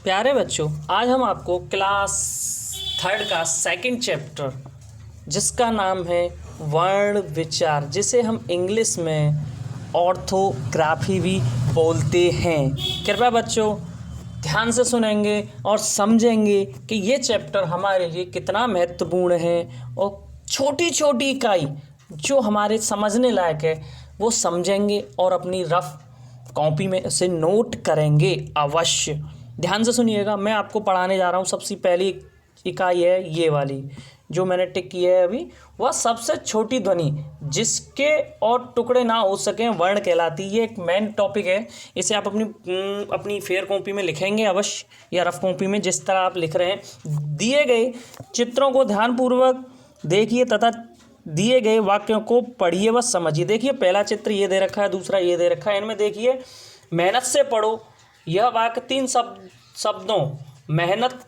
प्यारे बच्चों, आज हम आपको क्लास थर्ड का सेकंड चैप्टर जिसका नाम है वर्ण विचार, जिसे हम इंग्लिश में ऑर्थोग्राफी भी बोलते हैं। कृपया बच्चों ध्यान से सुनेंगे और समझेंगे कि ये चैप्टर हमारे लिए कितना महत्वपूर्ण है और छोटी छोटी इकाई जो हमारे समझने लायक है वो समझेंगे और अपनी रफ कॉपी में इसे नोट करेंगे। अवश्य ध्यान से सुनिएगा। मैं आपको पढ़ाने जा रहा हूँ। सबसे पहली इकाई है ये वाली जो मैंने टिक की है अभी, वह सबसे छोटी ध्वनि जिसके और टुकड़े ना हो सकें वर्ण कहलाती। ये एक मेन टॉपिक है। इसे आप अपनी फेयर कॉपी में लिखेंगे अवश्य, या रफ कॉपी में, जिस तरह आप लिख रहे हैं। दिए गए चित्रों को ध्यानपूर्वक देखिए तथा दिए गए वाक्यों को पढ़िए व समझिए। देखिए पहला चित्र ये दे रखा है, दूसरा ये दे रखा है। इनमें देखिए मेहनत से पढ़ो, यह वाक्य तीन शब्दों मेहनत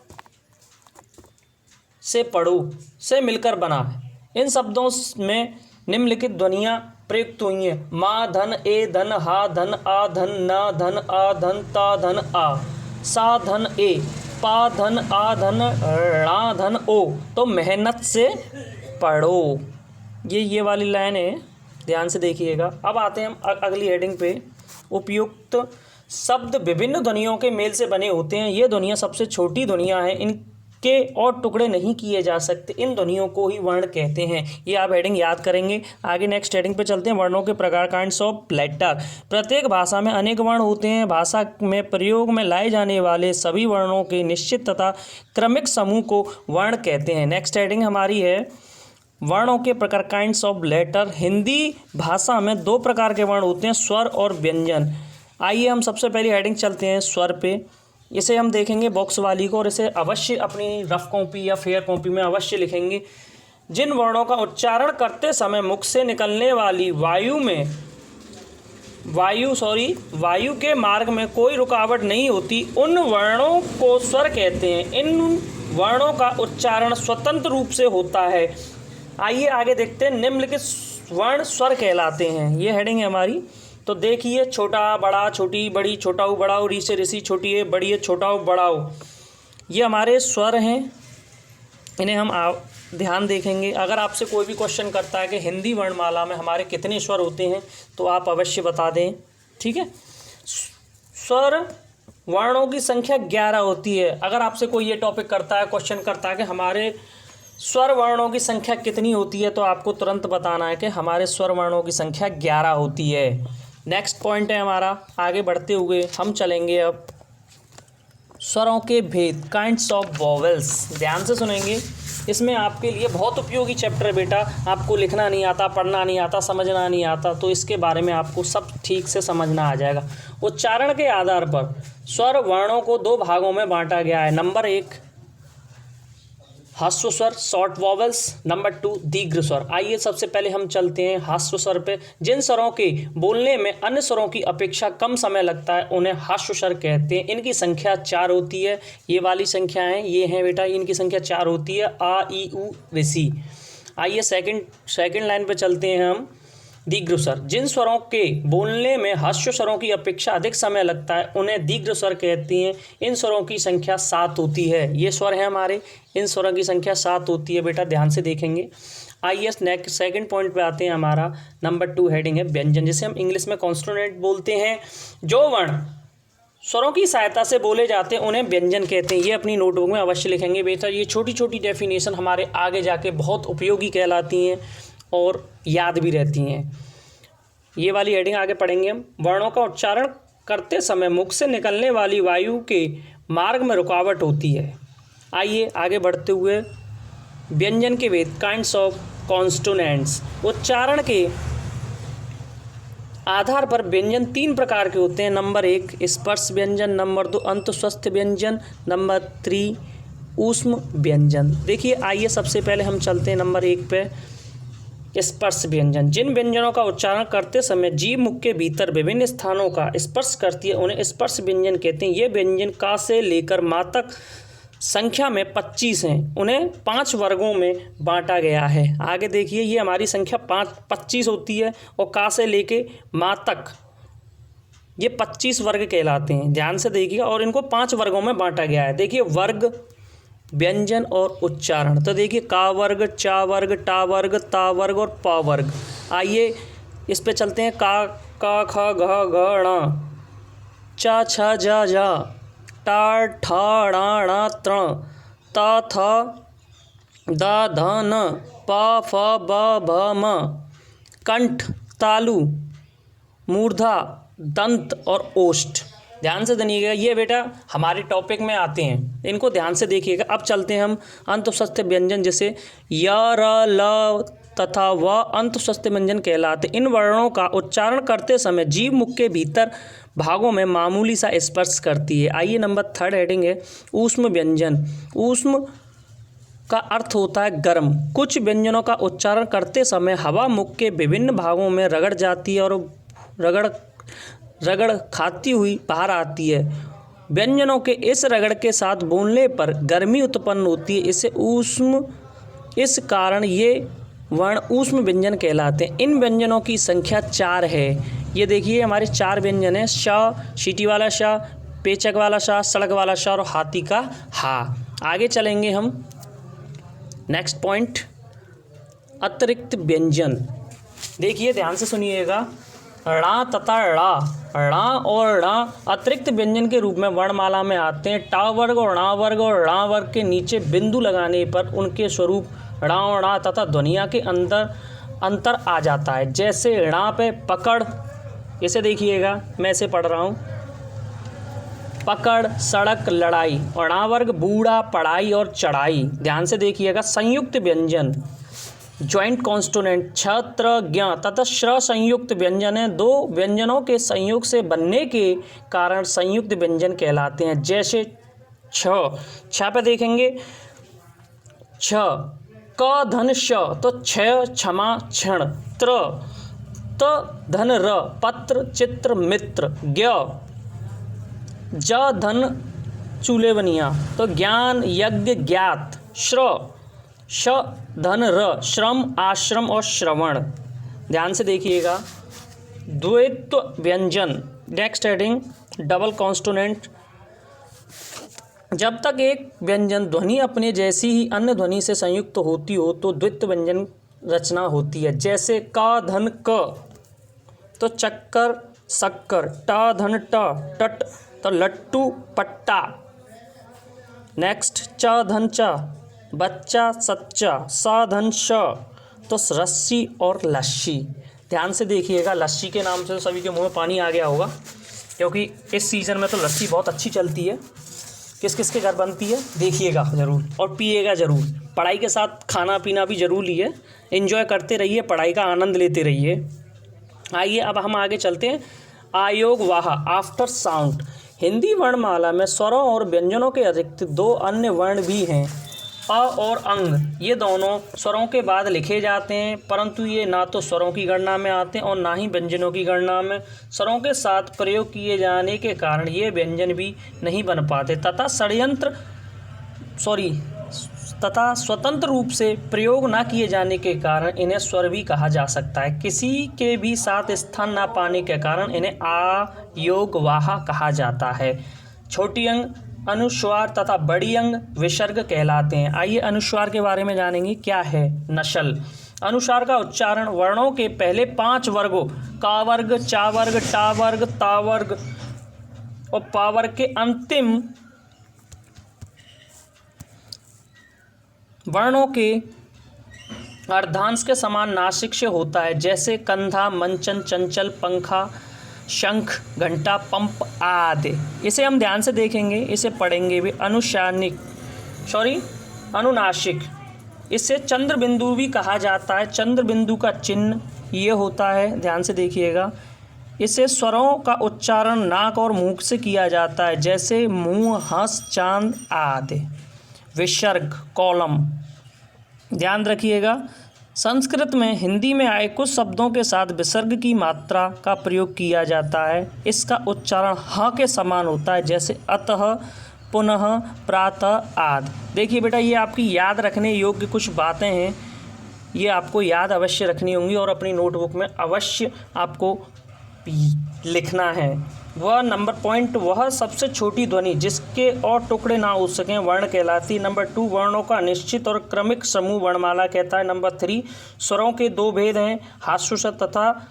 से पढ़ो से मिलकर बना है। इन शब्दों में निम्नलिखित ध्वनियाँ प्रयुक्त हुई हैं: मा धन, ए धन, हा धन, आ धन, ना धन, आ धन, ता धन, आ, सा धन, ए, पा धन, आ धन, णा धन, ओ। तो मेहनत से पढ़ो, ये वाली लाइन है, ध्यान से देखिएगा। अब आते हैं हम अगली हेडिंग पे। उपयुक्त शब्द विभिन्न ध्वनियों के मेल से बने होते हैं। ये ध्वनियाँ सबसे छोटी ध्वनियाँ हैं, इनके और टुकड़े नहीं किए जा सकते। इन ध्वनियों को ही वर्ण कहते हैं। ये आप हेडिंग याद करेंगे। आगे नेक्स्ट हेडिंग पे चलते हैं। वर्णों के प्रकार, काइंड्स ऑफ लेटर। प्रत्येक भाषा में अनेक वर्ण होते हैं। भाषा में प्रयोग में लाए जाने वाले सभी वर्णों के निश्चित तथा क्रमिक समूह को वर्ण कहते हैं। नेक्स्ट हेडिंग हमारी है वर्णों के प्रकार, काइंड्स ऑफ लेटर। हिंदी भाषा में दो प्रकार के वर्ण होते हैं, स्वर और व्यंजन। आइए हम सबसे पहली हेडिंग चलते हैं स्वर पे। इसे हम देखेंगे बॉक्स वाली को, और इसे अवश्य अपनी रफ कॉपी या फेयर कॉपी में अवश्य लिखेंगे। जिन वर्णों का उच्चारण करते समय मुख से निकलने वाली वायु के मार्ग में कोई रुकावट नहीं होती, उन वर्णों को स्वर कहते हैं। इन वर्णों का उच्चारण स्वतंत्र रूप से होता है। आइए आगे देखते हैं। निम्नलिखित वर्ण स्वर कहलाते हैं। ये हेडिंग है हमारी। तो देखिए छोटा, बड़ा, छोटी, बड़ी, छोटा ऊ, बड़ा ऊ, री से ऋषि, छोटी है, बड़ी है, छोटा ऊ, बड़ा ऊ। ये हमारे स्वर हैं, इन्हें हम ध्यान देखेंगे। अगर आपसे कोई भी क्वेश्चन करता है कि हिंदी वर्णमाला में हमारे कितने स्वर होते हैं तो आप अवश्य बता दें, ठीक है। स्वर वर्णों की संख्या 11 होती है। अगर आपसे कोई ये टॉपिक करता है, क्वेश्चन करता है कि हमारे स्वर वर्णों की संख्या कितनी होती है, तो आपको तुरंत बताना है कि हमारे स्वर वर्णों की संख्या 11 होती है। नेक्स्ट पॉइंट है हमारा। आगे बढ़ते हुए हम चलेंगे अब स्वरों के भेद, काइंड्स ऑफ वॉवेल्स। ध्यान से सुनेंगे, इसमें आपके लिए बहुत उपयोगी चैप्टर है बेटा। आपको लिखना नहीं आता, पढ़ना नहीं आता, समझना नहीं आता, तो इसके बारे में आपको सब ठीक से समझना आ जाएगा। उच्चारण के आधार पर स्वर वर्णों को दो भागों में बांटा गया है। नंबर 1 ह्रस्व स्वर, शॉर्ट वॉवेल्स। नंबर 2 दीर्घ स्वर। आइए सबसे पहले हम चलते हैं ह्रस्व स्वर पे। जिन स्वरों के बोलने में अन्य स्वरों की अपेक्षा कम समय लगता है उन्हें ह्रस्व स्वर कहते हैं। इनकी संख्या 4 होती है। ये वाली संख्या है, ये हैं बेटा, इनकी संख्या 4 होती है। आ, ई, उ, ऋषि। आइए सेकंड लाइन पे चलते हैं हम। दीर्घ स्वर। जिन स्वरों के बोलने में ह्रस्व स्वरों की अपेक्षा अधिक समय लगता है उन्हें दीर्घ स्वर कहते हैं। इन स्वरों की संख्या 7 होती है। ये स्वर हैं हमारे, इन स्वरों की संख्या 7 होती है बेटा, ध्यान से देखेंगे। आइए नेक्स्ट सेकंड पॉइंट पे आते हैं। हमारा नंबर 2 हेडिंग है व्यंजन, जिसे हम इंग्लिश में कॉन्सोनेंट बोलते हैं। जो वर्ण स्वरों की सहायता से बोले जाते हैं उन्हें व्यंजन कहते हैं। ये अपनी नोटबुक में अवश्य लिखेंगे बेटा। ये छोटी छोटी डेफिनेशन हमारे आगे जाके बहुत उपयोगी कहलाती हैं और याद भी रहती हैं। ये वाली हेडिंग आगे पढ़ेंगे हम। वर्णों का उच्चारण करते समय मुख से निकलने वाली वायु के मार्ग में रुकावट होती है। आइए आगे बढ़ते हुए व्यंजन के भेद, काइंड्स ऑफ कॉन्सोनेंट्स। उच्चारण के आधार पर व्यंजन 3 प्रकार के होते हैं। नंबर 1 स्पर्श व्यंजन, नंबर 2 अंतस्वस्थ व्यंजन, नंबर 3 ऊष्म व्यंजन। देखिए आइए सबसे पहले हम चलते हैं नंबर 1 पे, स्पर्श व्यंजन। जिन व्यंजनों का उच्चारण करते समय जीभ मुख के भीतर विभिन्न स्थानों का स्पर्श करती है उन्हें स्पर्श व्यंजन कहते हैं। ये व्यंजन का से लेकर मा तक संख्या में 25 हैं। उन्हें 5 वर्गों में बांटा गया है। आगे देखिए, ये हमारी संख्या 25 होती है और का से लेके मा तक ये 25 वर्ग कहलाते हैं। ध्यान से देखिएगा, और इनको 5 वर्गों में बांटा गया है। देखिए वर्ग, व्यंजन और उच्चारण। तो देखिए का वर्ग, चा वर्ग, टा वर्ग, ता वर्ग और पा वर्ग। आइए इस पे चलते हैं। का ख घ घ ण, चा छ जा जा, टा ठा णा णा तृण, ता थ दा ध न, पा फ ब भ म, कंठ, तालु, मूर्धा, दंत और ओष्ठ। ध्यान से सुनिएगा, ये बेटा हमारे टॉपिक में आते हैं, इनको ध्यान से देखिएगा। अब चलते हैं हम अंतस्वस्थ व्यंजन, जैसे य र ल तथा व अंतस्वस्थ व्यंजन कहलाते। इन वर्णों का उच्चारण करते समय जीभ मुख के भीतर भागों में मामूली सा स्पर्श करती है। आइए नंबर 3 हेडिंग है ऊष्म व्यंजन। ऊष्म का अर्थ होता है गर्म। कुछ व्यंजनों का उच्चारण करते समय हवा मुख के विभिन्न भागों में रगड़ जाती है और रगड़ खाती हुई बाहर आती है। व्यंजनों के इस रगड़ के साथ बोलने पर गर्मी उत्पन्न होती है। इस कारण ये वर्ण ऊष्म व्यंजन कहलाते हैं। इन व्यंजनों की संख्या 4 है। ये देखिए हमारे 4 व्यंजन हैं। श, सीटी वाला श, पेचक वाला श, सड़क वाला श और हाथी का हा। आगे चलेंगे हम। नेक्स्ट पॉइंट, अतिरिक्त व्यंजन। देखिए ध्यान से सुनिएगा, णा तथा ड़ा, णा और णा अतिरिक्त व्यंजन के रूप में वर्णमाला में आते हैं। टा वर्ग और णा वर्ग और णा वर्ग के नीचे बिंदु लगाने पर उनके स्वरूप णा और णा तथा ध्वनिया के अंतर आ जाता है। जैसे णा पे पकड़, इसे देखिएगा, मैं इसे पढ़ रहा हूँ, पकड़, सड़क, लड़ाई। और णा वर्ग बूढ़ा, पढ़ाई और चढ़ाई। ध्यान से देखिएगा। संयुक्त व्यंजन, ज्वाइंट कॉन्सोनेंट, छ, त्र, ज्ञ तथा श्र संयुक्त व्यंजन है। 2 व्यंजनों के संयोग से बनने के कारण संयुक्त व्यंजन कहलाते हैं। जैसे छ पे देखेंगे, छ, क धन श तो क्षय, क्षमा, क्षण। त्र, त धन र, पत्र, चित्र, मित्र। ज्ञ, ज धन चूल्हे बनिया तो ज्ञान, यज्ञ, ज्ञात। श्र, श धन र, श्रम, आश्रम और श्रवण। ध्यान से देखिएगा। द्वैत्व व्यंजन। Next heading, double consonant. जब तक एक व्यंजन ध्वनि अपने जैसी ही अन्य ध्वनि से संयुक्त होती हो तो द्वित्व व्यंजन रचना होती है। जैसे का धन क तो चक्कर, शक्कर। टा धन ट, टट तो लट्टू, पट्टा। नेक्स्ट, च धन च, बच्चा, सच्चा। सा धन श तो रस्सी और लस्सी। ध्यान से देखिएगा, लस्सी के नाम से सभी के मुंह में पानी आ गया होगा, क्योंकि इस सीज़न में तो लस्सी बहुत अच्छी चलती है। किस किस के घर बनती है देखिएगा ज़रूर, और पिएगा ज़रूर। पढ़ाई के साथ खाना पीना भी ज़रूरी है। एंजॉय करते रहिए, पढ़ाई का आनंद लेते रहिए। आइए अब हम आगे चलते हैं। आयोग वाह, आफ्टर साउंड। हिंदी वर्णमाला में स्वरों और व्यंजनों के अतिरिक्त 2 अन्य वर्ण भी हैं, अ और अंग। ये दोनों स्वरों के बाद लिखे जाते हैं, परंतु ये ना तो स्वरों की गणना में आते हैं और ना ही व्यंजनों की गणना में। स्वरों के साथ प्रयोग किए जाने के कारण ये व्यंजन भी नहीं बन पाते तथा स्वतंत्र रूप से प्रयोग ना किए जाने के कारण इन्हें स्वर भी कहा जा सकता है। किसी के भी साथ स्थान ना पाने के कारण इन्हें आयोग वाह कहा जाता है। छोटी अंग अनुस्वार तथा बड़ी अंग विसर्ग कहलाते हैं। आइए अनुस्वार के बारे में जानेंगे। क्या है नशल? अनुस्वार का उच्चारण वर्णों के पहले 5 वर्गों का वर्ग, चा वर्ग, टा वर्ग, ता वर्ग और पा वर्ग के अंतिम वर्णों के अर्धांश के समान नासिक से होता है। जैसे कंधा, मंचन, चंचल, पंखा, शंख, घंटा, पंप आदि। इसे हम ध्यान से देखेंगे, इसे पढ़ेंगे भी। अनुनासिक, इसे चंद्र बिंदु भी कहा जाता है। चंद्र बिंदु का चिन्ह ये होता है, ध्यान से देखिएगा। इसे स्वरों का उच्चारण नाक और मुख से किया जाता है, जैसे मुंह, हंस, चांद आदि। विसर्ग, कॉलम, ध्यान रखिएगा। संस्कृत में हिंदी में आए कुछ शब्दों के साथ विसर्ग की मात्रा का प्रयोग किया जाता है। इसका उच्चारण ह के समान होता है, जैसे अतः, पुनः, प्रातः आदि। देखिए बेटा, ये आपकी याद रखने योग्य कुछ बातें हैं, ये आपको याद अवश्य रखनी होंगी और अपनी नोटबुक में अवश्य आपको लिखना है। वह नंबर पॉइंट वह सबसे छोटी ध्वनि जिसके और टुकड़े ना हो सकें वर्ण कहलाती। नंबर 2, वर्णों का निश्चित और क्रमिक समूह वर्णमाला कहता है। नंबर 3, स्वरों के 2 भेद हैं, हास्यस्वर तथा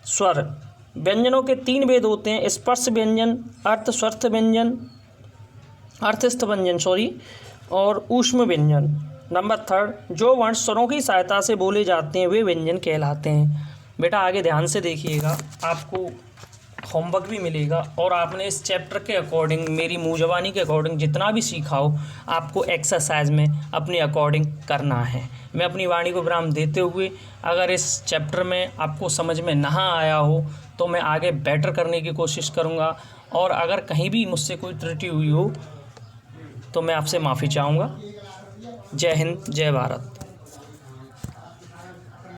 स्वर। व्यंजनों के 3 भेद होते हैं, स्पर्श व्यंजन, अर्थस्वस्थ व्यंजन और ऊष्म व्यंजन। नंबर 3, जो वर्ण स्वरों की सहायता से बोले जाते हैं वे व्यंजन कहलाते हैं। बेटा आगे ध्यान से देखिएगा, आपको होमवर्क भी मिलेगा और आपने इस चैप्टर के अकॉर्डिंग, मेरी मुँह ज़बानी के अकॉर्डिंग जितना भी सीखा हो आपको एक्सरसाइज में अपने अकॉर्डिंग करना है। मैं अपनी वाणी को विराम देते हुए, अगर इस चैप्टर में आपको समझ में ना आया हो तो मैं आगे बेटर करने की कोशिश करूँगा, और अगर कहीं भी मुझसे कोई त्रुटि हुई हो तो मैं आपसे माफ़ी चाहूँगा। जय हिंद, जय भारत।